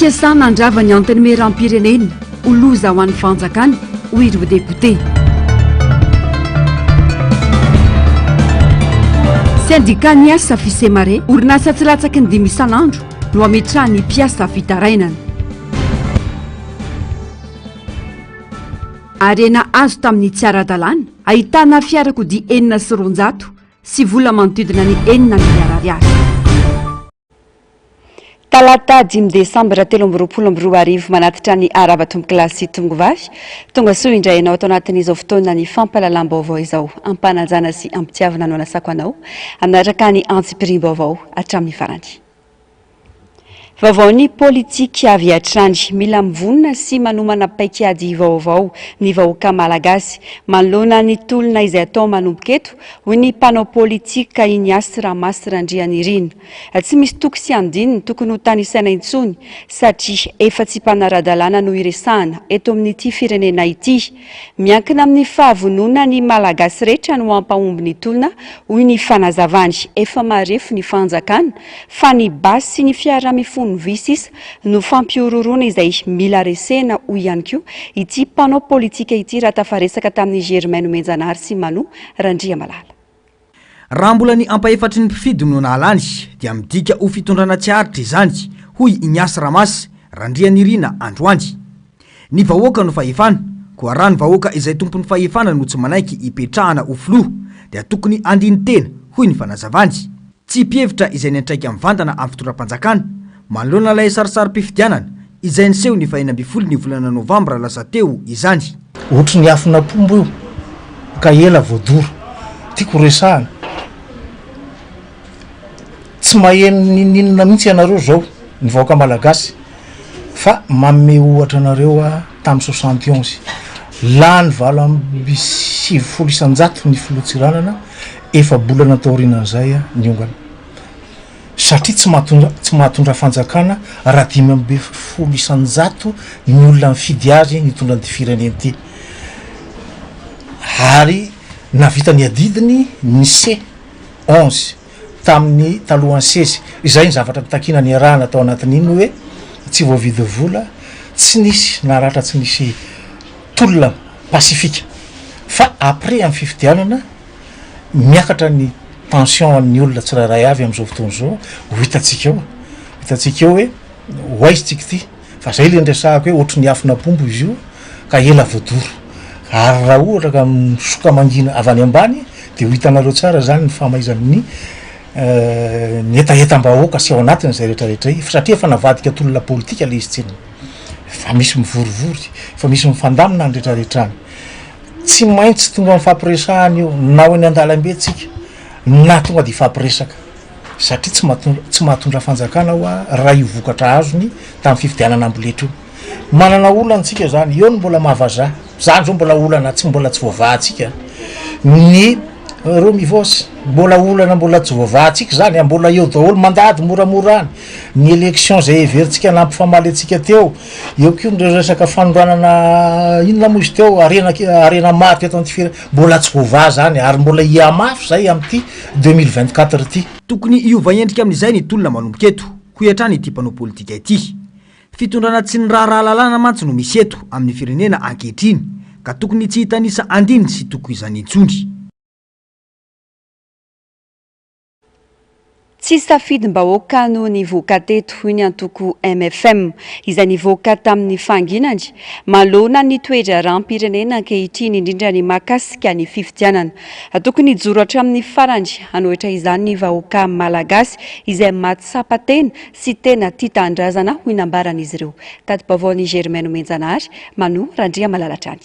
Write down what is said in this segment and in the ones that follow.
Fampiasana andravany anteny meram-pireneny ho loza ho an'ny fanjakany ho ireo député. Syndicat ny asa fisemare orinasa tsy latsaky ny 5 isan'andro no ametrahany mpiasa fitarainana. Arena azo tamin'ny tsy ara-dalàna ahitana fiarakodia 400 sy vola manodidina ny 9 miliara ariary. Talata 5 Desambra 2024 manatitra ny Aravatombokilasy Tongovavy tonga soa indrainao ato anatin'izao fotoana ny fampahalalam-baovao izao ampanajana sy ampitiavana no anasako anao anaraka ny antsipirim-baovao hatramin'ny farany. Vaovao ny politika avy hatrany mila mivonina sy manomana paikady vaovao ny vahoaka malagasy manoloana ny tolona izay atao manomboka eto hoy ny mpanao politika Ignace Ramasy Randrianirina. Tsy misy toko sy andininy tokony ho tanisaina intsony satria efa tsy mpanara-dalàna no iresahana eto amin'ity firenena ity. Miankina amin'ny fahavonona ny malagasy rehetra no ampahomby ny tolona hoy ny fanazavany efa marefo ny fanjakana fa ny basy sy ny fiara-mifony visisa no fampiororona izay mila resena ho ihany koa ity mpanao politika ity raha tafaresaka tamin'ny Germaine Menjanary sy Manu Randriamalala. Raha mbola ny ampahefatry ny mpifidy no nalany dia midika ho fitondrana tsy aritra izany hoy Ignace Ramasy Randrianirina androany. Ny vahoaka no fahefana koa raha ny vahoaka izay tompon'ny fahefana no tsy manaiky hipetrahana ho filoha dia tokony andiny tena hoy ny fanazavany. Tsy mpievitra izay niantraika mivantana amin'ny fitondram-panjakana manoloana ilay sarisary-pifidianana izay niseho ny 20 ny volana Novambra lasa teo izany. Ohatra ny afona pombo io ka ela voadoro tiako resahana tsy maheno ninona mihitsy ianareo zao ny vahoaka malagasy fa manome ohatra anareo tamin'ny 71 lany 7,700 ny filotsiranana efa bolana taorinan'izay ny ongana satria tsy mahatondra fanjakana raha 5,700 ny olona mifidy azy nitondra ny firenena ity ary navita ny adidiny ny C11 tamin'ny talohan'ny 16 izay ny zavatra mitakina ny arahana tao anatin'iny hoe tsy voavidy vola tsy nisy naratra tsy nisy tolona pasifika fa après amin'ny fifidianana miakatra ny tension amin'ny olona tsirairay avy amin'izao fotoana izao hitantsika eo hoe hoaizintsika ity fa zay le ndresahako hoe ohatry ny afina pombo izy io ka ela voadoro ary raha ohatra ka misoka mangina avy any ambany dia ho hitanareo tsara zany ny famaizan'ny ny etaetam-bahoaka sy ao anatiny zay rehetrarehetra satria efa navadika tolona politika le izy tsiny fa misy mivorivory fa misy mifandamina ny rehetrarehetrany tsy maintsy tonga amin'ny fampiresahany io na hoe ny andalam-be tsika na tonga dia fampiresaka satria tsy mahatondra fanjakana hoa raha io vokatra azony tamin'ny fifidianana amboletra io manana olana antsika zany eo ny mbola mahavazaha zany zao mbola olana tsy mbola tsy voavahantsika ny romivosy mbola olana mbola tsy voavahantsika zany mbola eo daholo mandady moramora any ny élection zay everintsika nampifamaly antsika teo eo koa ny resaka fanondranana inona moa izy teo arena maty eto anty mbola tsy voavaha zany ary mbola iamafy zay amin'ity 2024 ity. Tokony iova endrika amin'izay ny tolona manomboka eto ho hatrany ity mpanao politika ity. Fitondrana tsy ny rahalalàna mantsy no misy eto amin'ny firenena ankehitriny ka tokony tsy hitanisa andiny sy toko izany intsony. Tsy safidim-bahoaka no nivoaka teto hoy ny antoko MFM izay nivoaka tamin'ny fanginany manoloana ny toetra raim-pirenena ankehitriny indrindra ny mahakasika ny fifidianana. Tokony hijoro hatramin'ny farany anohitra izany ny vahoaka malagasy izay maty sapatena sy tena tia tandrazana hoy nambaran'izy ireo. Tati-baovaon'ny Germaine Menjanary Manu Randriamalatrany.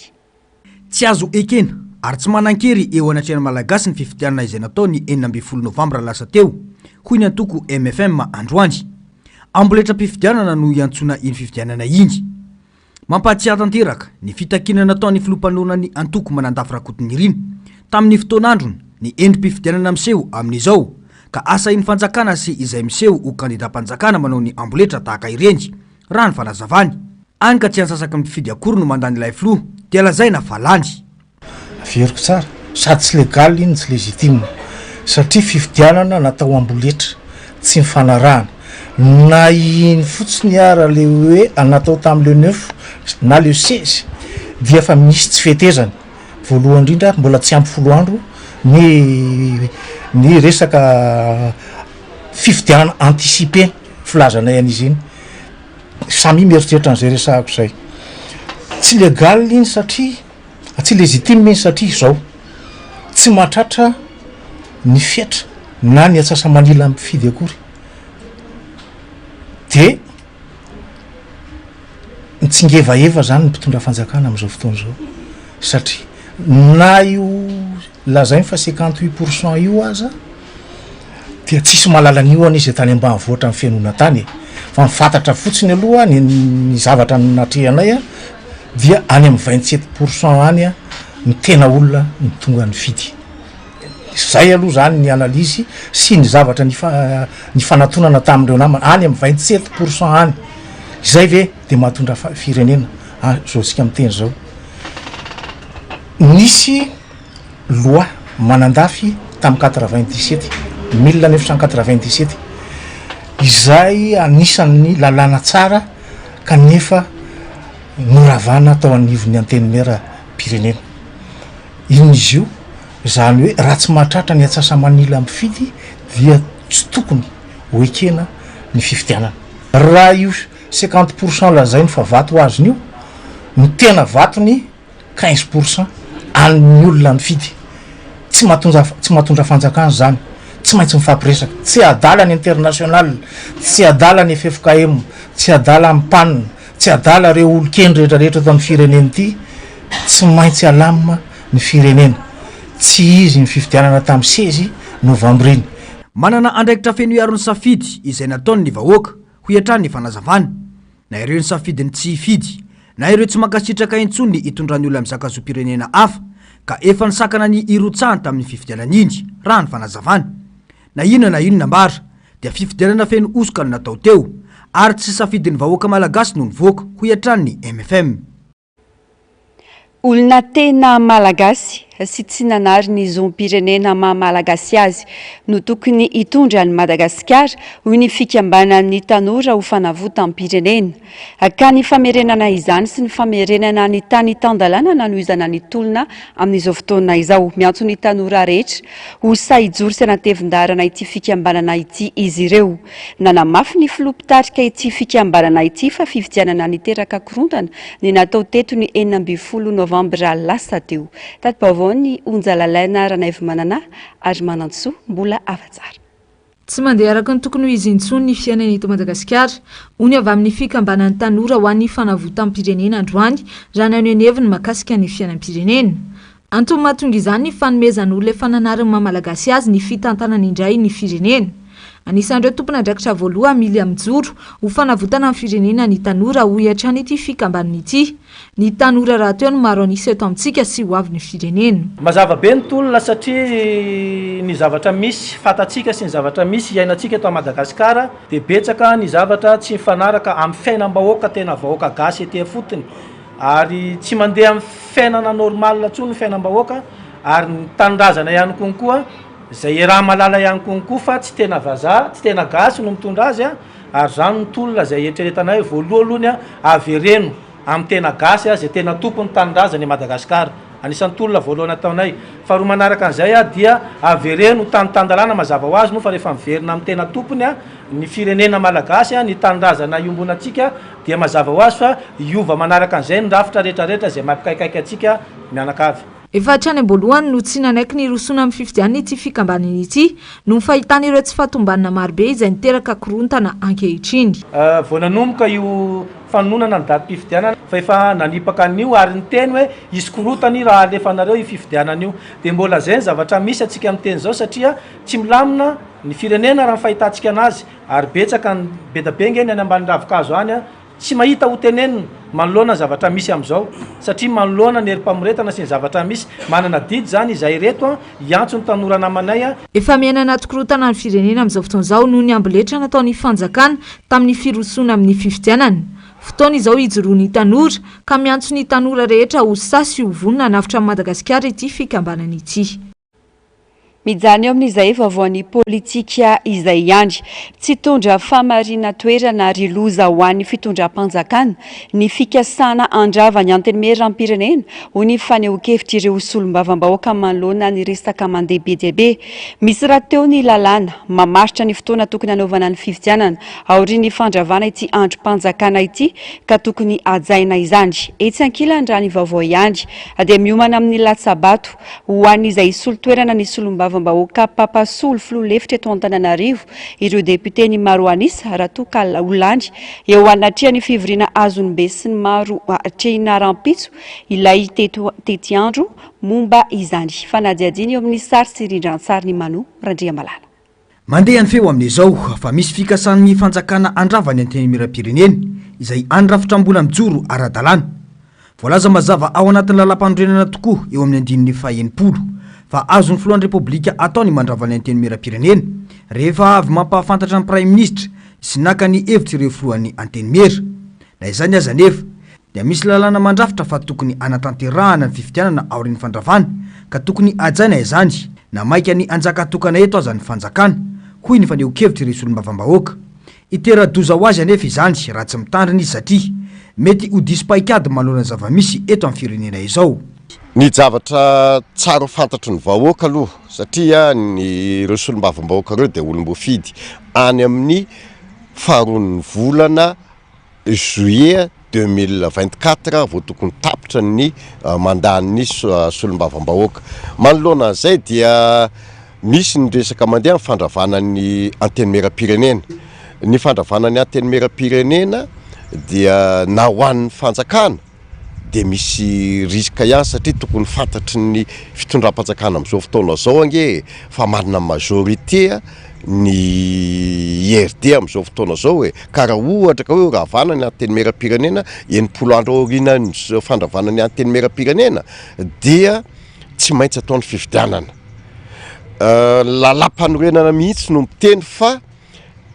Tsy azo ekena ary tsy manan-kery eo anatrehana malagasy ny fifidianana izay natao ny 9 Novambra lasa teo hoy ny antoko MFM androany. Amboletra mpifidianana no iantsona iny fifidianana iny. Mampahatsiahy tanteraka ny fitakinana nataon'ny filompanolona ny antoko Manandafy Rakotonirina tamin'ny fotoan'androny ny endrim-pifidianana miseho amin'izao ka asa iny fanjakana sy izay miseho ho kandidam-panjakana manao ny amboletra tahaka ireny raha ny fanazavany. Any ka tsy ansasaka mifidy akory no mandany ilay filoha dia lazaina fa lany. Averiko tsara sady tsy legaly iny tsy legitime satria fifidianana natao amboletra tsy mifanarahana na iny fotsiny ara le hoe anatao tamin'le 9 na le 16 dia efa misy tsy fetezany voalohany indrindra mbola tsy ampy 10 andro ny resaka fifidianana anticipé filazana ian'izy iny samy mieritreritra n'izay resahako zay tsy legal iny satria tsy légitime iny satria zao tsy mahatratra ny fetra na ny atsasa-manila ampifidy akory de mitsingevaeva zany ny mpitondra fanjakana am'izao fotoana zao satria na io lazainy fa 58% io aza dia tsisy mahalalany io any izy tany ambanivohatra amin'ny fianona tany fa mifantatra fotsiny aloha ny zavatra natrehanay a dia any amin'ny 27% any a ny tena olona ny tonga ny fidy zay aloha zany ny analizy sy ny zavatra ny fanatonana tamin'ireo namana any amin'ny 27% any zay ve de mahatondra firenena zao sika miteny zao nisy loi manandafy tamin'ny 1997 izay anisan'ny lalàna tsara kanefa noravana tao anivon'ny antenimera pirenena iny izy io zany hoe raha tsy mahatratra ny atsasa-manila ampifidy dia tsy tokony hoekena ny fifidianana raha io 50% lazainy fa vato azony io ny tena vatony 15% amin'ny olona mifidy tsy mahatondra fanjakana zany tsy maintsy mifampiresaka tsy adala ny international tsy adala ny FFKM tsy adala amin'ny panina tsy adala reo olokeny rehetrarehetra eto amin'ny firenena ity tsy maintsy alamina ny firenena tsy izy ny fifidianana tamin'ny 16 novambra iny manana andraikitra feno iarony safidy izay nataony ny vahoaka ho iantrany ny fanazavana na ireo ny safidiny tsy hifidy na ireo tsy mankasitraka intsony hitondrany olona mizakazo-pirenena hafa ka efa nisakana ny irotsahany tamin'ny fifidianana iny raha ny fanazavana na inona mbara dia fifidianana feno osoka no natao teo ary tsy safidiny vahoaka malagasy no nivoaka ho iantrany ny MFM olona tena malagasy sy tsy nanary ny zom-pirenena maha-malagasy azy no tokony hitondra ny Madagasikara hoy ny fikambanan'ny tanora ho fanavota amin'ny pirenena ka ny famerenana izany sy ny famerenana ny tany tandalana nanohizana ny tolona amin'izao fotoana izao miantso ny tanora rehetra ho sahijory sy anatevin-darana ity fikambanana ity izy ireo nanamafy ny filoha-pitarika ity fikambanana ity fa fifidianana niteraka korontana ny natao teto ny 12 novambra lasa teo tato ny onjalalaina ranaivo manana ary manantsoa mbola afa-tsara tsy mandeha araka ny tokony ho izy intsony ny fiainana eto Madagasikara ony avy amin'ny fikambanan'ny tanora ho an'ny fanavota amin'ny pirenena androany raha naneneviny makasika ny fiainam-pirenena antony mahatonga izany ny fanomezan'olona efa nanariny maha-malagasy azy ny fitantanana indray ny firenena anisan'ireo tompon'andraikitra voaloha mily mijoro ho fanavotana amin'ny firenena ny tanora ho hiatrany ity fikambanana ity ny tanora raha teo no maro anisa eto amintsika sy ho avy ny firenena mazava be ny tolona satria ny zavatra misy fatatsika sy ny zavatra misy iainantsika eto Madagasikara dia betsaka ny zavatra tsy mifanaraka amin'ny fiainam-bahoaka tena vahoaka gasy etỳ fotony ary tsy mandeha amin'ny fiainana normal intsony ny fiainam-bahoaka ary ny tanindrazana ihany konkoa zay raha malala ihany konkoa fa tsy tena vazaha tsy tena gasy no mitondra azy ary zany ny tolona zay eritreretanay voaloha alohany avereno amin'ny tena gasy zay tena tompony tanindrazana Madagasikara anisan'ny tolona voalohany ataonay fa roa manaraka an'izay dia avereno tany-tandalana mazava ho azy no fa rehefa miverina amin'ny tena tompony ny firenena malagasy ny tanindrazana iombonantsika dia mazava ho azy fa iova manaraka an'izay ny rafitra rehetrarehetra zay mampikaikaiky atsika mianakavy efa hatrany am-boalohany no tsy nanaiky ny rosona amin'ny fifidianana ity fikambanana ity no ny fahitana ireo tsy fahatombanana marobe izay niteraka korontana ankehitriny vao nanomboka io fanonana ny datim-pifidianana fa efa nanipaka an'io ary ny teny hoe isy korontany raha alefanareo io fifidianana io dia mbola zay ny zavatra misy atsika amin'ny teny zao satria tsy milamina ny firenena raha fahitantsika anazy ary betsaka ny bedabengeny any ambany ravikazo any tsy mahita ho tenenina manoloana zavatra misy amin'izao satria manoloana ny herim-pamoretana sy ny zavatra misy manana didy zany izay reto hiantso ny tanora namanay efa miaina anaty korontana ny firenena amin'izao fotoana izao noho ny amboletra nataon'ny fanjakana tamin'ny firosoana amin'ny fifidianana fotoana izao hijoroany tanora ka miantso ny tanora rehetra ho sasy ho vonona navitra Madagasikara ity fikambanana ity Mijany eo amin'izay vaovaon'ny politika izay andry tsy tondra famarina toerana ary loza ho an'ny fitondram-panjakana ny fikasana andrava ny antenimera am-pirenena ho ny fanehoan-kevitra ireo solombavam-bahoaka manoloana ny resaka mandeha be dia be. Misy raha teo ny lalàna mamaritra ny fotoana tokony hanaovana ny fifidianana aorian'ny fandravana ity androm-panjakana ity ka tokony hajaina izany. Etsy ankilany raha ny vaovao ihany dia miomana amin'ny latsabato ho an'izay solo-toerana ny solombavam-bahoaka papasolo filoha lefitra eto Antananarivo ireo depute ny maro anisa Ratoka Olandy eo anatrehany fivoriana Azonbe sy ny maro atrehina rampitso ilay tety andro momba izany. Fanadiadiny eo amin'ny sary sy rindran-tsary ny Mano Randriamalala. Mandeha ny feo amin'izao fa misy fikasan'ny fanjakana andravany antenimieram-pirenena izay andrafitra mbola mijoro ara-dalàna. Voalaza mazava ao anatin'ny lalam-panorenana tokoa eo amin'ny andininy faha-80 fa azon'ny filohan'ny repoblika ataony mandravany antenimieram-pirenena rehefa avy mampahafantatra ny Prime Ministre sy naka ny hevitra ireo filohan'ny antenimera. Na izany aza nefa dia misy lalàna mandrafitra fa tokony anatanterahana ny fifidianana aorian'ny fandravana ka tokony hajaina izany na maika ny anjaka tokana eto aza ny fanjakana hoy ny fanehoan-kevitra ireo solombavam-bahoaka. Itera-doza ho azy anefa izany raha tsy mitandrina izy satria mety ho diso paikady manoloana zava-misy eto amin'ny firenena izao. Ny zavatra tsara fantatry ny vahoaka aloha satria ny ireo solombavam-bahoaka ireo dia olom-boafidy any amin'ny faharoan'ny volana juillet 2024 vao tokony tapitra ny mandan'ny solombavam-bahoaka. Manoloana an'izay dia misy ny resaka mandeha amin'ny fandravana ny antenimieram-pirenena. Ny fandravana ny antenimieram-pirenena dia na ho an'ny fanjakana dia misy risika ihany satria tokony fantatry ny fitondram-panjakana amin'izao fotoana izao ange fa manana majorité ny IRD amin'izao fotoana izao ka raha ohatra ka hoe ravana ny antenimieram-pirenena 80 andro aoriana ny fandravana ny antenimieram-pirenena dia tsy maintsy ataon'ny fifidianana. Lalam-panorenana mihitsy no miteny fa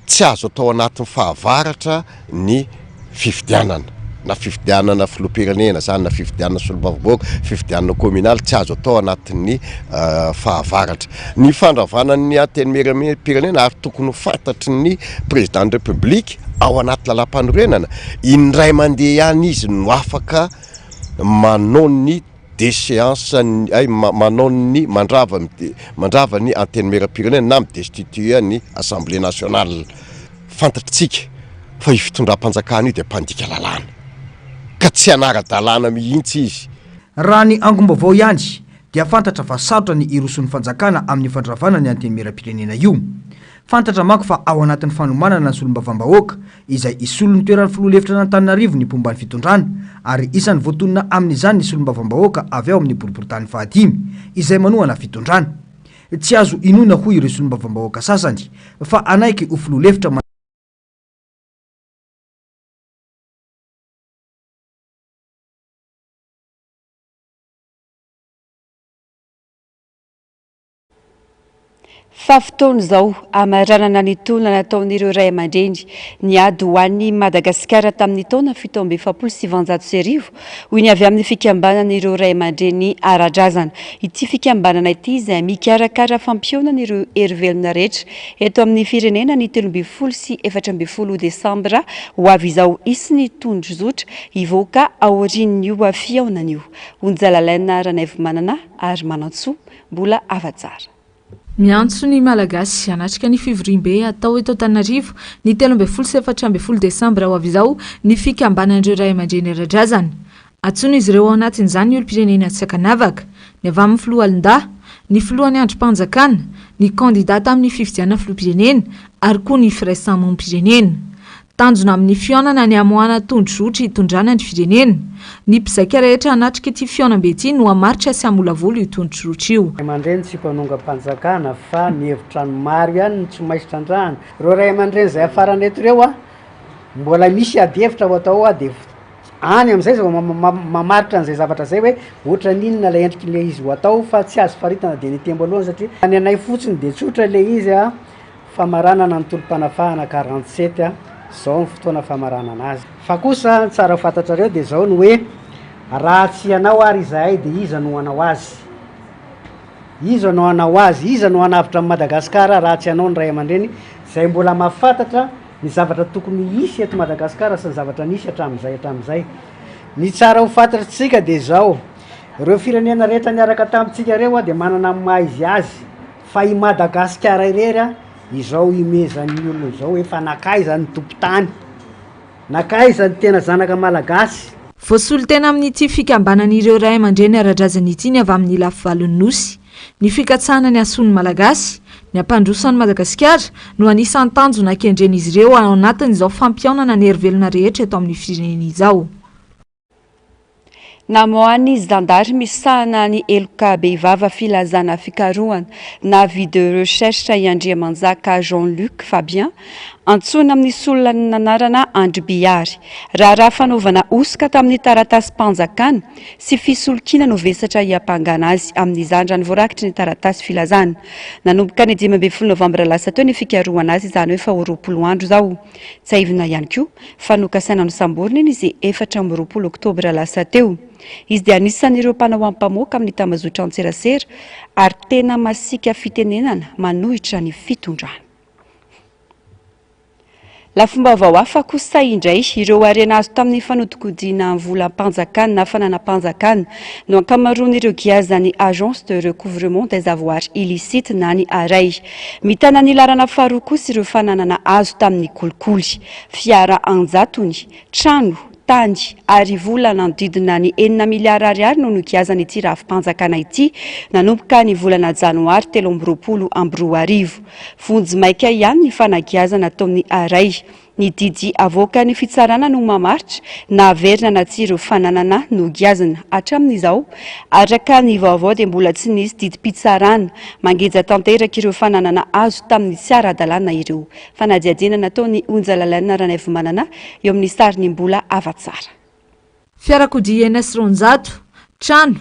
tsy azo atao anatin'ny fahavaratra ny fifidianana. Na fifidianana filoham-pirenena zany na fifidianana solombavam-bahoaka, fifidianana communal tsy azo atao anatin'ny fahavaratra. Ny fandravanan'ny antenimieram-pirenena ary tokony fantatry ny président de république ao anaty lalam-panorenana indray mandeha ihany izy no afaka manao ny déchéance manao ny mandrava ny antenimieram-pirenena na midestituer ny assemblée nationale. Fantatritsika fa io fitondram-panjakana io dia mpandika lalàna ka tsy anara-dalàna mihitsy izy. Raha ny angom-baovao ihany dia fantatra fa sarotra ny iroson'ny fanjakana amin'ny fandravana ny antenimieram-pirenena io. Fantatra manko fa ao anatin'ny fanomanana ny solombavam-bahoaka izay isolo ny toeran'ny filoha lefitra n'Antananarivo ny pomban'ny fitondrana ary isan'ny voatonona amin'izany ny solombavam-bahoaka avy ao amin'ny boriboritany faha-5 izay manohana fitondrana. Tsy azo inona hoy ireo solombavam-bahoaka sasany fa anaiky ho filoha lefitra fa fotoana izao amaranana ny tolona nataon'ireo ray aman-dreny ny ady ho an'ny Madagasikara tamin'ny taona 1770 hoy ny avy amin'ny fikambanan'ireo ray aman-dreny ara-drazana. Ity fikambanana ity izay mikarakara fampionana ireo hery-velona rehetra eto amin'ny firenena ny 13 sy 14 Desambra ho avy izao isiny tondrozotra hivoaka aorian'io fiaonan'io. Onjalalaina Ranaivo Manana ary Manantsoa mbola afa-tsara. Miantso ny malagasy anatrika ny fivoriam-be atao eto Antananarivo ny 13 sy 14 Desambra ho avy izao ny fikambanan'ireo ray aman-dreny ara-drazana. Antsoina izy ireo ao anatin'izany ny olom-pirenena Sakanavaka, ny avy amin'ny filoha Alinda, ny filohan'ny androm-panjakana, ny kandidata amin'ny fifidianana filoham-pirenena ary koa ny firaisamoam-pirenena. Tanjona amin'ny fiaonana ny amoahana tondrozotra hitondrana ny firenena. Ny mpizaika rehetra anatrika ity fiaonam-be ity no hamaritra sy hamolavolo io tondrozotra io. Ray aman-dreny tsy mpanonga-panjakana fa ny hevitra ny maro ihany ny tsy maintsy trandrahana. Reo ray aman-dreny izay afarany eto ireo mbola misy ady hevitra ho atao dia any amin'izay zao mamaritra an'izay zavatra zay hoe ohatra n'inona ilay endrik'ilay izy ho atao fa tsy azo faritana dia ny tembo aloha satria any anay fotsiny dia tsotra ilay izy famaranana ny tolom-panafahana 47 zao ny fotoana famaranana azy. Fa kosa tsara fantatrareo dia zao ny hoe raha tsy ianao ary izahay dia iza no hanao azy. izy anao anao azy izy anao anavitra amin'ny Madagasikara raha tsy anao ny ray aman-dreny zay mbola mahafantatra ny zavatra tokony isy eto Madagasikara sy ny zavatra nisy hatramin'izay ny tsara ho fantatritsika de zao ireo firenena rehetra niaraka tamintsika reo de manana maha izy azy fa i Madagasikara irery izao imezan'ny olona izao efa nakaiza ny tompotany nakaiza ny tena zanaka malagasy. Voasolo tena amin'ity fikambanan'ireo ray aman-dreny ara-drazana ity ny avy amin'ny lafivalon'ny nosy ny fikatsahana ny ason'ny malagasy ny ampandrosan'ny Madagasikara no anisan'ny tanjona akendren'izy ireo ao anatin'izao fampiaonana ny hery-velona rehetra eto amin'ny firenena izao. Namoany zandary misahana ny eloka behivava filazana fikarohana navis de recherche iandriamanjaka Jean-Luc Fabien antsona amin'ny solona ny nanarana Andry Biary raha fanaovana osika tamin'ny taratasy mpanjakana sy fisolokina no vesatra hiampangana azy amin'izany rany voarakitry ny taratasy filazana nanomboka ny 15 novambra lasa teo ny fikarohana azy izany hoe 20 andro zao tsaivina ihany koa fanokasaina no samboriny ny izay 4 oktobra lasa teo. Izy dia anisan'ireo mpanao ampamoaka amin'ny tambazotra Antserasera ary tena masika fitenenana manohitra ny fitondrana. Lafombaovao hafa kosa indray ireo arena azo tamin'ny fanodikodiana vola mpanjakana na fananam-panjakana no ankamaroan'ireo giazan'ny agence de recouvrement des avoirs illicites na ny aray mitana ny larana faharoa kosa ireo fananana azo tamin'ny kolikoly fiara anjatony trano tany ary vola nanodidina ny 9 miliara ariary no nogiazana ity rafim-panjakana ity nanomboka ny volana janoary 2024 fonjy maika ihany ny fanagiazana tao amin'ny aray ny didy avoaka ny fitsarana no mamaritra na averina na tsy ireo fananana no giazana hatramin'izao araka ny vaovao dia mbola tsy nisy didy pitsarana mangeja tanteraka ireo fananana azo tamin'ny tsy ara-dalàna ireo fanadiadiana nataony onjalalaina ranaivo manana eo amin'ny sariny mbola avatsara. Fiarakodia NS Ronjato, trano,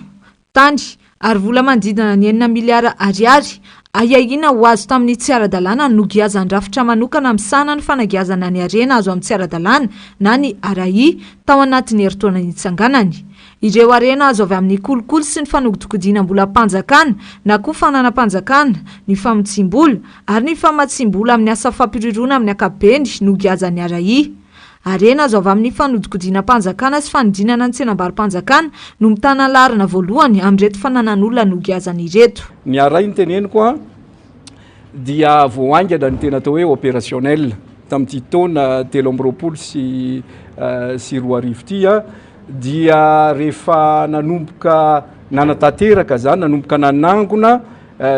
tany ary vola manodidina ny 9 miliara ariary aiahina ho azo tamin'ny tsy ara-dalàna no giazany rafitra manokana misahana ny fanagiazana ny arena azo amin'ny tsy ara-dalàna na ny arai tao anatin'ny herintaona nitsanganany. Ireo arena azo avy amin'ny kolikoly sy ny fanodikodiana mbola mpanjakana na koa fananam-panjakana, ny famitsim-bola ary ny famatsim-bola amin'ny asa fampirirona amin'ny ankapobeny no giazany arai. Arena azo avy amin'ny fanodikodiana mpanjakana sy fanodinana ny tsenam-barim-panjakana no mitana larina voalohany amin'reto fananan'olona no giazany ireto. Ny aray ny teneniko dia voaingana ny tena atao hoe opérationnel tamin'ity taona 20 sy 20 ity dia rehefa nanomboka nanatanteraka zany nanomboka nanangona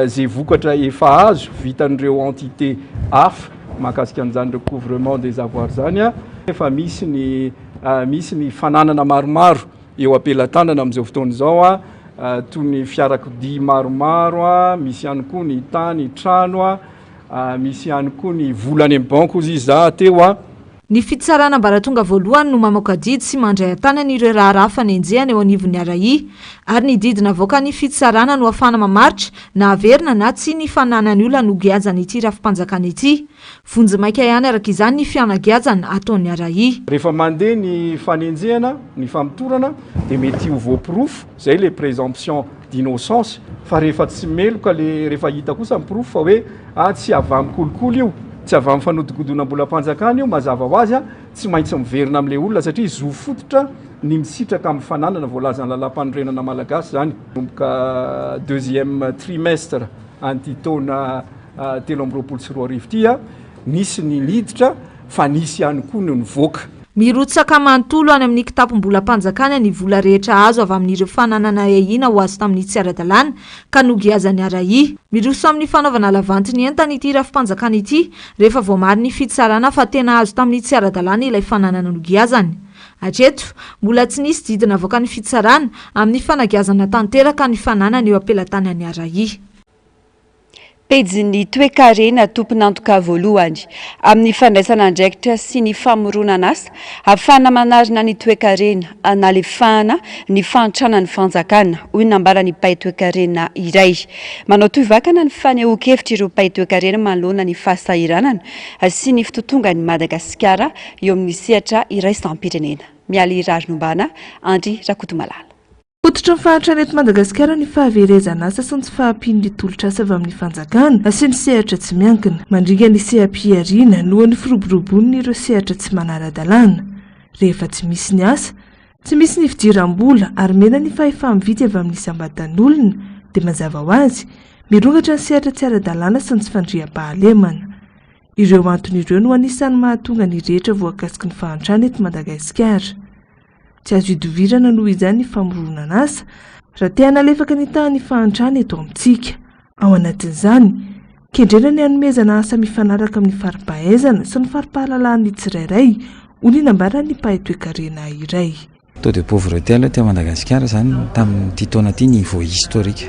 zay vokatra efa azo vitan'ireo entité hafa mahakasika an'izany recouvrement des avoirs zany efa misy ny fananana maromaro eo ampelantanana amin'izao fotoana izao toy ny fiarakodia maromaro misy ihany koa ny tany trano misy ihany koa ny volany amin'ny banque ozy izy teo Ny fitsarana ambaratonga voalohany no mamoaka didy sy mandray an-tanany ireo raharaha fanenjehana eo anivon'ny arai ary ny didina avoaka ny fitsarana no afana mamaritra na averina na tsy ny fananany olona no giazana ity rafim-panjakana ity. Vonjy maika ihany araka izany ny fianagiazana ataon'ny arai. Rehefa mandeha ny fanenjehana, ny famitorana dia mety ho voaporofo, zay le présomption d'innocence, fa rehefa tsy meloka le rehefa hita kosa miporofo fa hoe tsy avy amin'ny kolikoly io. Tsy avy amin'ny fanodikodona mbola mpanjakana io mazava ho azy tsy maintsy miverina amin'ilay olona satria zo fototra ny misitraka amin'ny fananana voalazany lalam-panorenana malagasy zany. Nomboka deuxième trimestre an'ity taona 2024 ity nisy ny niditra fa nisy ihany koa no nivoaka. Mirotsaka manontolo any amin'ny kitapom-bola mpanjakana ny vola rehetra azo avy amin'ireo fananana iahina ho azo tamin'ny tsy ara-dalàna ka nogiazany arai. Miroso amin'ny fanaovana lavanty ny entana ity rafim-panjakana ity rehefa voamary ny fitsarana fa tena azo tamin'ny tsy ara-dalàna ilay fananana nogiazany. Hatreto, mbola tsy nisy didina avoaka ny fitsarana amin'ny fanagiazana tanteraka ny fananana eo ampelantanany arai. Pejiny toe-karena tompon'antoka voalohany amin'ny fandraisana andraikitra sy ny famoronana asa ahafahana manarina ny toe-karena analefahana ny fantrana ny fanjakana hoy nambara ny mpay toe-karena iray. Manao toy vakana ny fanehoan-kevitra ireo mpay toe-karena manoloana ny fahasahiranana sy ny fitotongany Madagasikara eo amin'ny sehatra iraisam-pirenena. Mialy Rarinombana, Andry Rakotomalala. Fototra ny fahantrana eto Madagasikara ny fahaverezana asa sy ny fahampian'ny tolotra asa avy amin'ny fanjakana sy ny sehatra tsy miankina mandringa ny seha-piariana noho ny firoborobon'ny ireo sehatra tsy manara-dalàna. Rehefa tsy misy ny asa, tsy misy ny fidiram-bola ary mena ny fahefa-mividy avy amin'ny sambatan'olona dia mazava ho azy mirongatra ny sehatra tsy ara-dalàna sy ny tsy fandriam-pahalemana. Ireo antony ireo no anisan'ny mahatonga ny rehetra voakasiky ny fahantrana eto Madagasikara. Tsy azo idovirana noho izany ny famoronana asa raha te hanalefaka ny tahan'ny fahantrana eto amintsika. Ao anatin'izany, kendrena ny hanomezana asa mifanaraka amin'ny fari-pahaizana sy ny fari-pahalalan'ny tsirairay ho ny nambaran'ny mpahay-toe-karena iray. Taux de pauvreté aloha teo Madagasikara zany tamin'ity taona ity niveau historique.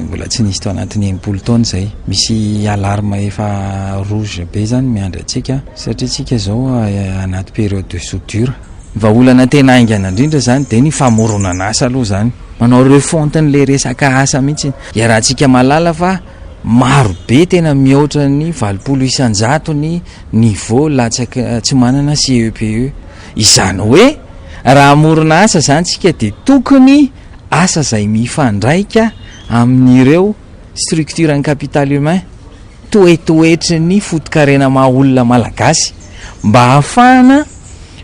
Mbola tsy nisy tao anatin'ny 80 taona zay. Misy alarme efa rouge be zany miandry antsika satria tsika zao anaty période de soudure. Vaolana tena aingana indrindra zany dia ny famoronana asa aloha zany. Manao refonte le resaka asa mihitsy. Iarahantsika malala fa maro be tena mihoatra ny 200 ny niveau latsaka tsy manana CEPE. Izany hoe raha amorona asa zany tsika dia tokony asa zay mifandraika amin'ireo structure ny capital humain toetoetry ny fotokarena maha olona malagasy mba hahafahana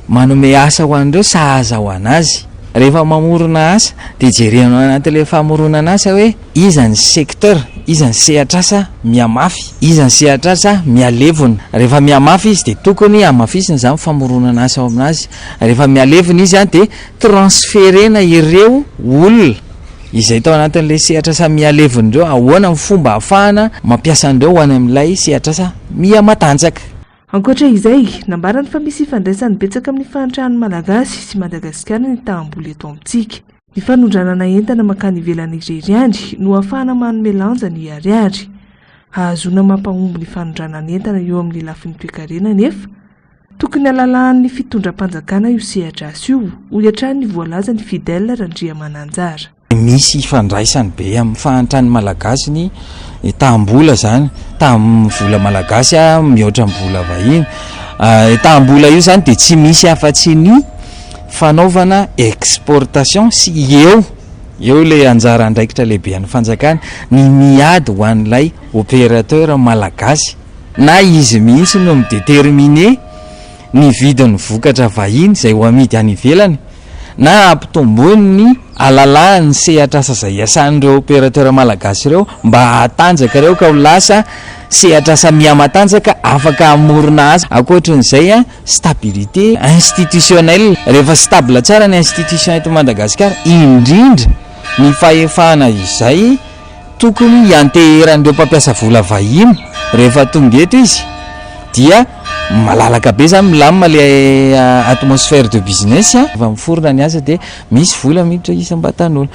manome asa ho an'ireo sahaza ho anazy. Rehefa mamorona asa dia jerenao anatin'ilay famoronana asa hoe iza ny secteur, iza ny sehatra asa miamafy, iza ny sehatra asa mialevona. Rehefa miamafy izy dia tokony hamafisina izany famoronana asa ao aminazy. Rehefa mialevona izy dia transferena ireo olona izay tao anatin'ilay sehatra asa mialevona ireo ahoana ny fomba ahafahana mampiasa an'ireo ho any amin'ilay sehatra asa miamatanjaka. Ankoatra izay, nambarany fa misy ifandraisany betsaka amin'ny fahantrahan'ny Malagasy sy Madagasikara ny tahamboly eto amintsika. Ny fanondranana entana makany ivelan'ny irery no ahafahana manome lanja ny ariary. Ahazona mampahomby ny fanondranana entana eo amin'ny lafin'ny toe-karena nefa tokony alalahan'ny fitondram-panjakana io sehatra asa io ho iatrany voalaza ny Fidèle Randriamananjara. Misy ifandraisany be amin'ny fahantrany Malagasy ny tahambola zany. Tahambola Malagasy mihoatra amin'ny vola vahiny. Tahambola io zany dia tsy misy afa-tsy ny fanaovana exportation sy eo le anjara andraikitra lehibe an'ny fanjakana ny miady ho an'ilay opérateur Malagasy na izy mihitsy no midetermine ny vidin'ny vokatra vahiny izay ho amidy any ivelany na ampitombony ny alalahan'ny sehatra asa izay iasan'ireo opérateur Malagasy ireo mba hatanjaka ireo ka ho lasa sehatra asa miamatanjaka afaka amorona asa. Ankoatran'izay stabilité institutionnelle. Rehefa stable tsara ny institution eto Madagasikara, indrindra ny fahefana izay tokony hianteheran'ireo mpampiasa vola vahiny rehefa tonga eto izy dia malalaka be zany milamina le atmosphère de business. Rehefa miforona ny asa dia misy vola miditra isam-batan'olona.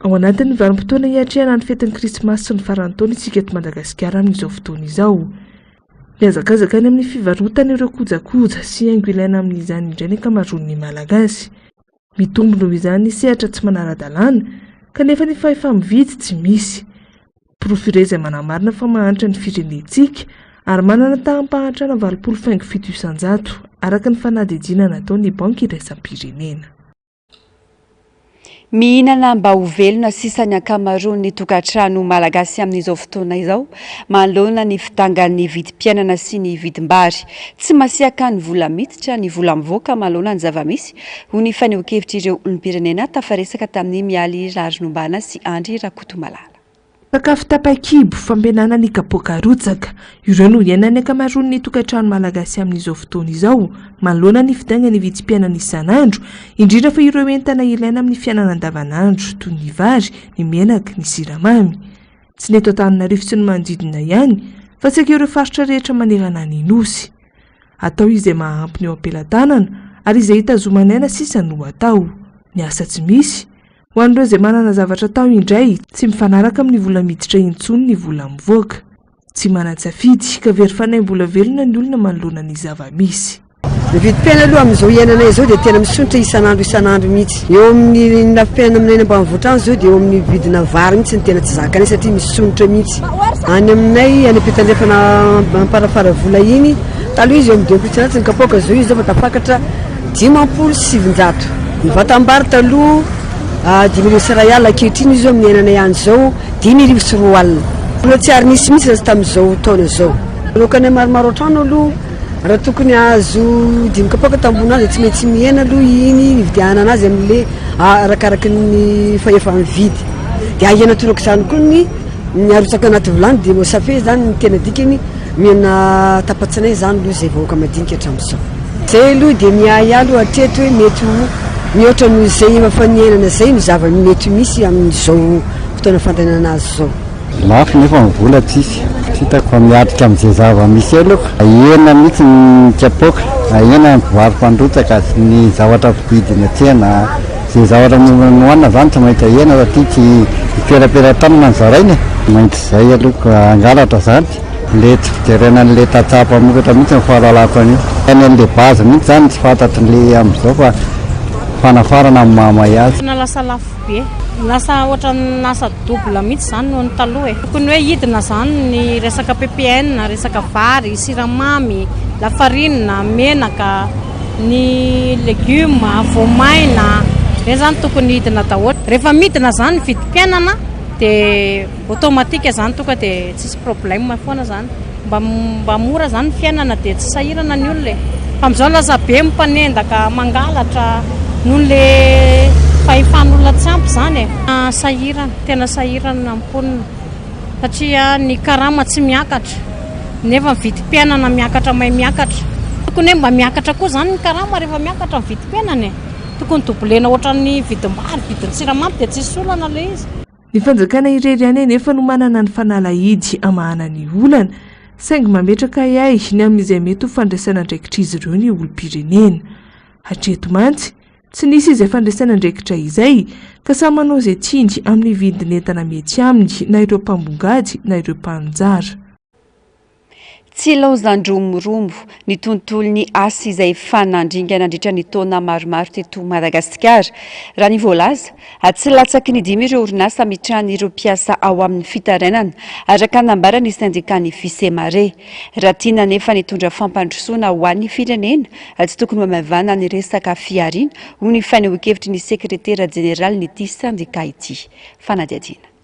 Ao anatin'ny vanim-potoana hiatrehana ny fetin'ny Krismasy sy ny faran'ny taona isika eto Madagasikara amin'izao fotoana izao. Miazakazaka any amin'ny fivarotana ireo kojakoja sy haingo ilaina amin'izany indray ny ankamaroan'ny Malagasy. Mitombo noho izany sehatra tsy manara-dalàna kanefa ny fahefa-mividy tsy misy. Profile izay manamarina fa mahantra ny firenentsika ary manana taham-pahantrana 7,700 araka ny fanadihadiana nataon'ny banky iraisam-pirenena. Mihinana mba ho velona sisany ankamaroan'ny tokantrano Malagasy amin'izao fotoana izao manoloana ny fidangan'ny vidim-piainana sy ny vidim-bary. Tsy masiaka ny vola miditra ny vola mivoaka manoloana ny zava-misy ho ny fanehoan-kevitra ireo olom-pirenena tafaresaka tamin'ny Mialy Rarinombana sy Andry Rakotomalala. Sakafo tapa-kibo fampihenana ny kapoaka rotsaka. Ireo no iainany ankamaroan'ny tokantrano Malagasy amin'izao fotoana izao manoloana ny fidangany vidim-piainana isan'andro indrindra fa ireo entana ilaina amin'ny fiainana andavanandro toy ny vary, ny menaka, ny siramamy. Tsy ny eto Antananarivo sy ny manodidina ihany fa saika ireo faritra rehetra manerana ny nosy. Atao izay mahampy ny eo am-pelantanana ary izay hitazomana aina sisa no atao. Ny asa tsy misy ho an'ireo izay manana zavatra tao indray tsy mifanaraka amin'ny vola miditra intsony ny vola mivoaka. Tsy manan-tsafidy ka very fanaim-bola velona ny olona manoloana ny zava-misy. Ny vidim-piaina aloha amin'izao iainana izao dia tena misontra isan'andro mihitsy. Eo amin'ny lafim-piainana aminay ambanivohitra any izao dia eo amin'ny vidina vary mihitsy ny tena tsy zakany satria misontra mihitsy. Any aminay any am-pitandrefana amparafara vola iny taloha izy eo amin'ny 2% ny kapoaka izao izy zao tafakatra 9,700. Ny vatam-bary taloha 5 sy ray alina ankehitriny izy eo amin'ny enana ihany zao 10 sy 4 alina aloha tsy ary nisy azy tamin'izao taona zao lokany maromaro antrano aloha raha tokony azo 5 kapaka tambona azy tsy maintsy mihena aloha iny vidiahana anazy amin'le arakaraky ny fahefa mividy dia ahena torako izany koa ny arotsaka anaty vilany dia mosafe zany ny tena dikany mihena tapatsinay zany aloha zay vahoaka madinika hatramin'izao zay aloha dia miahy aloha atreto hoe mety mihoatra noho zay mafanienana zay no zava-mety misy amin'izao fotoana fantanana azy zao lafo nefa mivola tsisy hitako fa miatrika amin'izay zava-misy aloha ahena mihitsy ny kapoka ahena mpivarym-pandrotsaka ny zavatra vidina tsena zay zavatra nohanina zany tsy mahita hena satria tsy hiperapera-tanana ny zarainy mainty zay aloha angalatra zany le tsy fijerena an'le tatsapa mokatra mihitsy mifahalalako an'io any an'le bazy mihitsy zany tsy fantatrin'le amin'izao fa fanafarana amin'ny mahamay azy na lasa lafo be lasa ohatra nasa double mihitsy zany noho ny taloha e tokony hoe hidina zany ny resaka ppn resaka vary siramamy lafarinina menaka ny legioma voamaina reny zany tokony hidina daholo rehefa midina zany vidim-piainana dia automatika zany tonga dia tsisy problème foana zany mba mora zany fiainana dia tsy sahirana ny olona e fa amin'izao lasa be mpanendaka mangalatra noho le fahefan'olona tsy ampy zany e sahirana tena sahirana amponina satria ny karama tsy miakatra nefa vidim-piainana miakatra may miakatra tokony hoe mba miakatra koa zany ny karama rehefa miakatra ny vidim-piainana e tokony dobolena ohatran'ny vidim-bary vidin'ny siramamy dia tsisy olana le izy ny fanjakana irery any nefa no manana ny fanalahidy amahana ny olana saingy mametraka iay ny amin'izay mety ho fandraisana andraikitra izy ireo ny olom-pirenena hatreto mantsy tsy nisy izay fandraisana andraikitra izay ka samy manao izay tsindy amin'ny vidin'entana mety aminy na ireo mpambongady na ireo mpanjara tsy laozandromorombo ny tontolon'ny asa izay fanandringa nandritra ny taona maromaro teto Madagasikara raha ny voalaza tsy latsaky ny 5 ireo orinasa mitrahana ireo mpiasa ao amin'ny fitarainana araka nambarany syndikany Fisemare raha tiana nefa nitondra fampandrosoana ho an'ny firenena tsy tokony mamavana ny resaka fiarina ho ny fanehoan-kevitry ny sekretera jeneraly nyity syndika ity fanadiadiana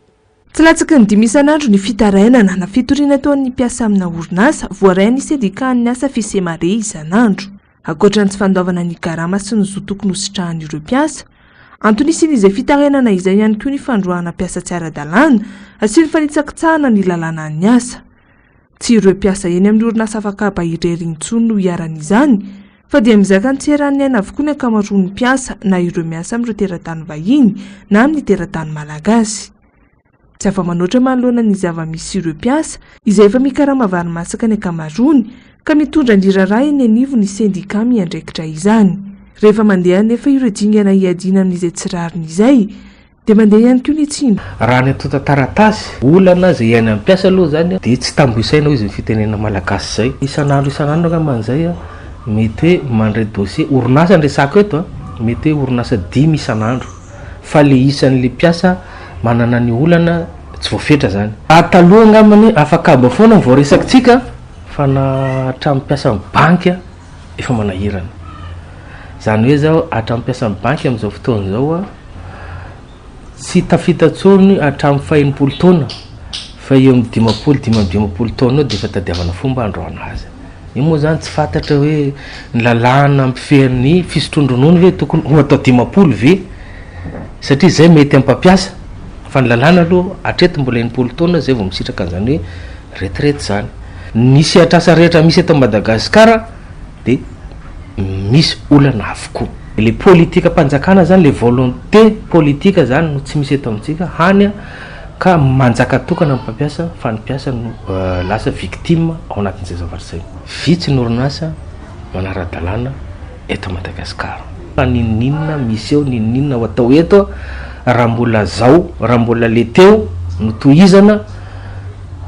tsy latsaky ny 5 isan'andro ny fitarainana na fitoriana taon'ny mpiasa amina orinasa voaray ny syndikany asa Fisemare isan'andro ankoatra ny tsy fandaovana ny garama sy ny zo tokony hositrahan'ireo mpiasa antony isin'izay fitarainana izay ihany koa ny fandroahana mpiasa tsy ara-dalàna sy ny fanitsakitsahana ny lalàna ny asa tsy ireo mpiasa eny amin'ny orinasa afaka bahirery-intsony no hiaran'izany fa dia mizaka ny tseran'ny aina avokoa ny ankamaroan'ny mpiasa na ireo miasa amin'ireo teratany vahiny na amin'ny teratany malagasy tsy afa-manoatra manoloana ny zava-misy ireo mpiasa izay efa mikarama varimasaka ny ankamaroany ka mitondra ndiraraha ny anivo ny syndika miandraikitra izany rehefa mandeha nefa ireo dingana hiadiana amin'izay tsy rariny izay dia mandeha ihany koa ny tsimba raha ny atota taratasy olana zay iaina amin'ny mpiasa aloha zany dia tsy tamboisainao izy ny fitenena malagasy zay isan'andro kaman'izay mety hoe mandray dossier orinasa ndresako eto mety hoe orinasa 5 isan'andro fa le isan'le mpiasa manana ny olana tsy voafetra zany taloha ngamany afaka aba foana vao resakitsika fa na hatramin'ny mpiasa amin'ny banky efa manahirana zany hoe zao hatramin'ny mpiasa amin'ny banky amin'izao fotoana zao tsy tafitantsony hatramin'ny 20 taona fa eo amin'ny 5 taona dia efa tadiavana fomba androana azy io moa zany tsy fantatra hoe ny lalàna ampifehan'ny fisotrondronono hoe tokony ho atao 50 ve satria zay mety amin'ny mpampiasa fa ny lalàna aloha atreto mbola 80 taona zay vao misitraka an'izany hoe retraite zany ny sehatrasa rehetra misy eto Madagasikara dia misy olana avokoa le politika mpanjakana zany le volonté politika zany no tsy misy eto amintsika hany ka manjaka tokana amin'ny mpampiasa fa ny mpiasa no lasa victime ao anatin'izay zavatra zay vitsy ny orinasa manara-dalàna eto Madagasikara fa ninninona misy eo ninninona ho atao eto raha mbola zao raha mbola le teo no tohizana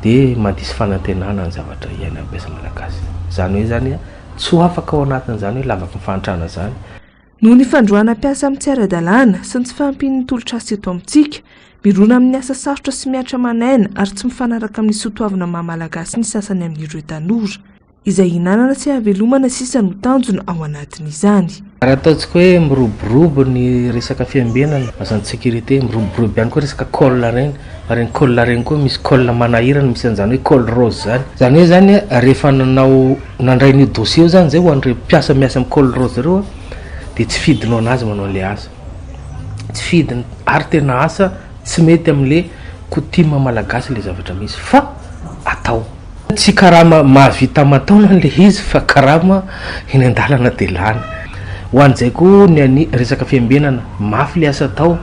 dia mandisy fanantenana ny zavatra iaina amin'ny mpiasa malagasy zany hoe zany tsy ho afaka ao anatin'izany hoe lavaky mifantrana zany noho ny fandroana mpiasa amin'ny tsy ara-dalàna sy ny tsy fahampian'ny tolotrasa eto amintsika mirona amin'ny asa sarotra sy miatra manaina ary tsy mifanaraka amin'ny sotoavana mahamalagasy ny sasany amin'ireo tanora izay hinanana sy havelomana sisa no tanjona ao anatin'izany. Raha ataontsika hoe miroborobo ny resaka fiambenana azany sécurité miroborobo ihany koa resaka col reny ary ny col reny koa misy col manahirana misy an'izany hoe col rose zany hoe zany rehefa nanao nandray ny dossier zany zay ho an'ireo mpiasa miasa amin'ny col rose reo dia tsy fidinao anazy manao le asa tsy fidiny ary tena asa tsy mety amin'le coutume malagasy le zavatra misy fa atao tsy karama mahavita mataona le izy fa karama eny an-dalana dia lana ho an'izay koa ny any resaka fiambenana mafy le asa atao.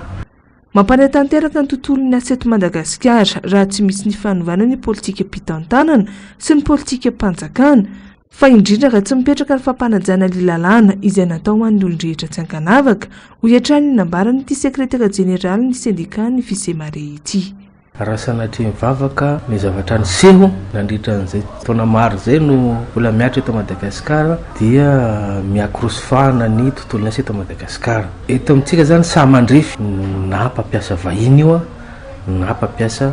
Mampanahy tanteraka ny tontolon'ny asa eto Madagasikara raha tsy misy ny fanovana ny politika mpitantanana sy ny politika mpanjakana fa indrindra raha tsy mipetraka ny fampanajana lilalàna izay natao ho an'ny olon-drehetra tsy ankanavaka ho hiatrany nambarany ity sekretera jeneraly ny sendika ny Fisemare ity. Raha sanatria mivavaka ny zavatra niseho nandritra an'izay taona maro zay no mbola miatra eto Madagasikara dia miakorosofahana ny tontolon'ny asa eto Madagasikara. Eto amintsika zany samandrefy na mpampiasa vahiny io na mpampiasa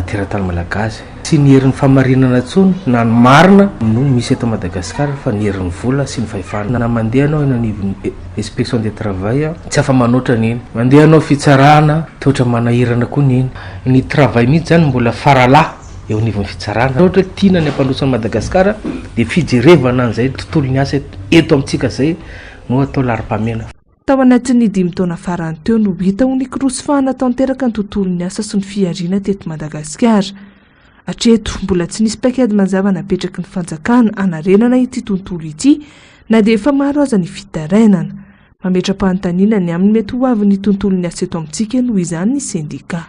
teratany malagasy sy ny herin'ny famarinana tsony na ny marina no misy eto Madagasikara fa ny herin'ny vola sy ny fahefana na mandeha anao eny anivon'ny inspection de travail tsy afa manoatra niny mandeha anao fitsarana toetra manahirana koa niny ny travail mihitsy zany mbola faralahy eo anivon'ny fitsarana ohatra tiana ny ampandrosan'ny Madagasikara dia fijerevana an'izay tontolon'ny asa eto amintsika zay no atao larim-pamena. Tao anatin'ny 5 taona farany teo no hita ho nikorosofahana tanteraka ny tontolon'ny asa sy ny fiariana teto Madagasikara. Hatreto mbola tsy nisy paikady mazava napetraky ny fanjakana anarenana ity tontolo ity na dia efa maro aza ny fitarainana. Mametra-panontaniana ny amin'ny mety ho avy ny tontolon'ny asa eto amintsika noho izany ny sendika.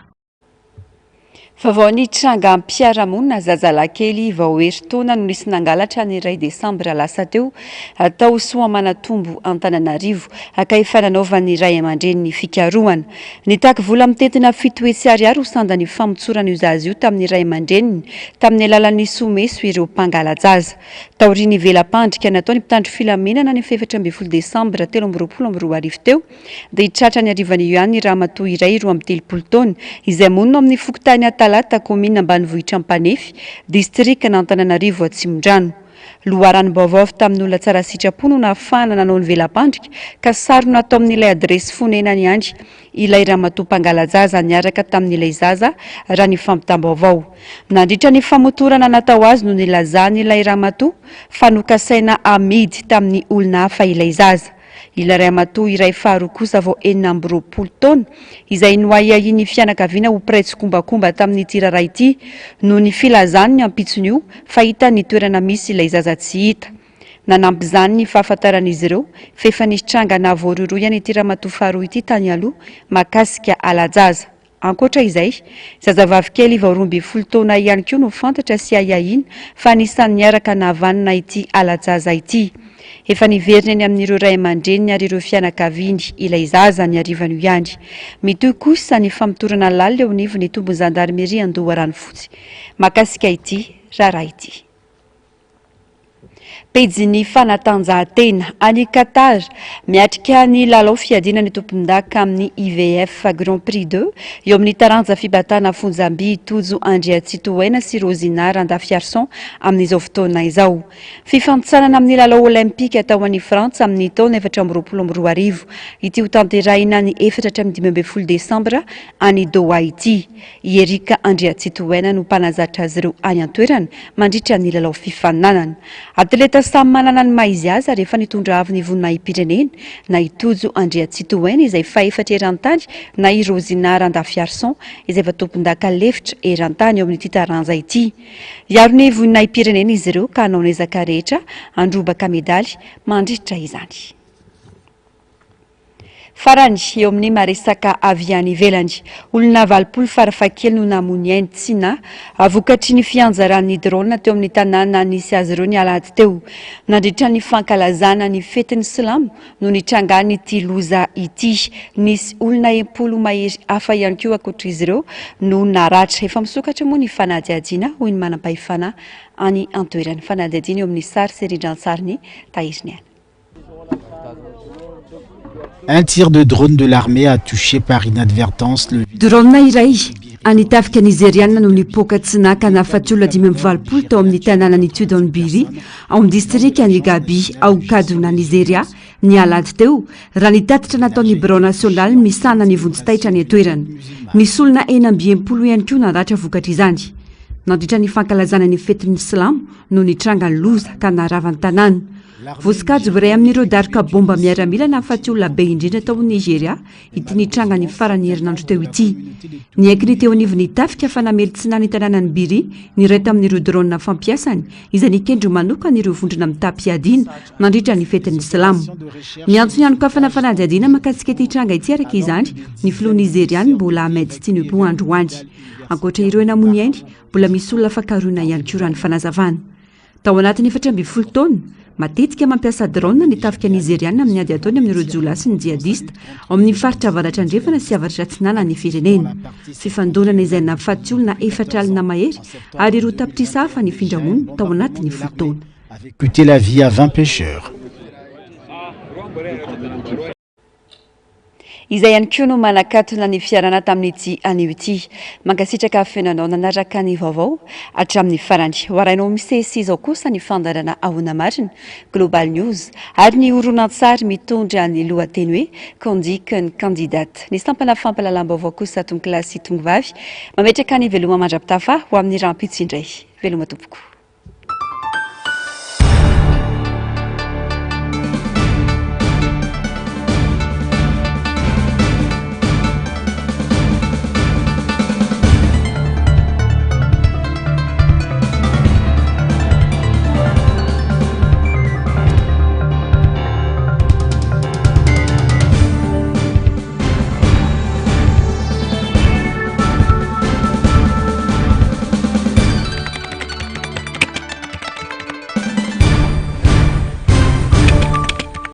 Vao ny tranga mpiaramonina zazalakely vao herintaona no nisy nangalatra ny 2 Desambra lasa teo atao Soamanatombo Antananarivo akay fananaovan'ny ray aman-dreniny fikarohana. Nitaky vola mitetina 7 hetsy ariary ho sandany famotsorana io zaza io tamin'ny ray aman-dreniny tamin'ny alalan'ny someso ireo mpangalajaza. Taoriany velam-pandrika nataony mpitandro filamenana ny 14 Desambra 2022 teo dia hitratra ny arivany io ihany ny ramatoa iray 12 taona izay monina amin'ny fokotany Talata komina ambanivohitra Ampanefy distrikta Antananarivo Atsimondrano. Loharano baovao tamin'ny olona tsara sitrapo no nahafahana nanao ny velam-pandrika ka sary natao amin'ilay adresy fonenany andry ilay ramatoa mpangalajaza niaraka tamin'ilay zaza raha ny fampitam-baovao. Nandritra ny famotorana natao azy no nilazan'ilay ramatoa fa nokasaina amidy tamin'ny olona hafa ilay zaza. Ilay ramatoa iray faharoa kosa vao 20 taona izay noaiahiny fianakaviana ho praitsy kombakomba tamin'ity raharaha ity no ny filazany ny ampitsony io fa hita ny toerana misy ilay zaza tsy hita. Nanampy izany ny fahafantaran'izy ireo fa efa nisy tranga nahavoaroroy ity ramatoa faharoa ity tany aloha makasika alajaza. Ankoatra izay, zazavavy kely vao 12 taona ihany koa no fantatra sy aiahina fa anisan'ny niaraka nahavanina ity alajaza ity. Efa niverina eny amin'ireo ray aman-dreniny ary ireo fianakaviany ilay zaza ny arivany ihany. Mitohy kosa ny famotorana lalina eo anivon'ny tombony zandarmeria Andoharanofotsy. Makasika ity raharaha ity. Pejiny fanatanjahantena any Qatar miatrika ny lalao fiadina ny tompon-daka amin'ny IVF Grand Prix 2 eo amin'ny taranja fibatana Fonjamby Tojo Andriatsitohaina sy Rosinara Andafiarson amin'izao fotoana izao. Fifantsanana amin'ny lalao olimpika atao any Frantsa amin'ny taona 2022 ity ho tanterahina ny 4-15 Desambra any Doha ity. Erika Andriatsitohaina no mpanazatra azy ireo any an-toerana mandritra ny lalao fifaninanana. Atleta samy manana ny maizy azy rehefa nitondra avy ny vonina i-pirenena na Tojo Andriatsitohaina izay faefatra eran-tany na i Rosinara Andafiarson izay efa tompon-daka lefitra eran-tany eo amin'ity taranja ity. Iaro ny vonina i-pirenena izy ireo ka hanao nezaka rehetra androbaka medaly mandritra izany. Farany eo amin'ny maresaka avy any ivelany olona 20 farafakely no namony ainy Tsina avokatry ny fianjaran'ny drone teo amin'ny tanàna nisy azy ireo ny alahady teo. Nandritra ny fankalazana ny fetin'ny Silamo no nitrangany ity loza ity. Nisy olona 10 mahery hafa ihany koa ankoatr'izy ireo no naratra. Efa misokatra moa ny fanadihadiana hoy ny manam-pahefana any an-toerany. Fanadihadiana eo amin'ny sary Serindran-Sarny Tahiriny any. Un tir de drone de l'armée a touché par inadvertance le drone iray anitafika nigériana no nipoaka tsinaka na fahatsolo 5 tao amin'ny tanàna Tudunbiri ao amin'ny distrika ny Gabi ao kadona Nigeria ny alady teo raha nitatitra nataon'ny Bureau national misana ny vonjitaitra ny atoerana misy olona 90 ihany koa naratra vokatra izany nandritra ny fankalazana ny fetin'ny Islam no nitranga ny loza ka naravany tanàna vosikajy iray amin'ireo daroka bomba miaramila na fahatsolo be indrindra tao Nigeria ity nitranga ny farany herinandro teo ity ny ankiny teo anivony tafika fa namely tsinany tanàna ny Biri ny iray tamin'ireo drone fampiasany izay nikendro manokana ireo vondrona mitapiadina nandritra ny fetin'ny Islam miantso ihany koa fanafanajiadina makasika ity tranga ity araka izany ny filoha nigériana mbola Ahmed Tinubu androany ankoatra ireo namony ainy mbola misy olona fakaroina ihany koa raha ny fanazavana tao anatin'ny 7 taona matetika mampiasa drone ny tafika nigériana amin'ny ady ataony amin'ireo jolasy ny jihadista ao amin'ny faritra avaratra andrefana sy avaratra atsinana ny firenena fifandonana izay na fahatsiolona 4 alina mahery ary ireo tapitrisa hafa ny findramoana tao anatin'ny 10 taona. Coûter la vie à 20 pêcheurs. Izay ihany koa no manakatona ny fiarana tamin'ity anio ity mankasitraka fenanao nanaraka ny vaovao hatramin'ny farany hoarainao misesy izao kosa ny fandarana ahona marina Global News ary ny horonan-tsary mitondra ny lohateny hoe kondiky ny kandidata ny sampana fampalalam-baovao kosa tonkilasy tongivavy mametraka ny veloma mandrapitafa ho amin'ny rampitsindray veloma tompoko.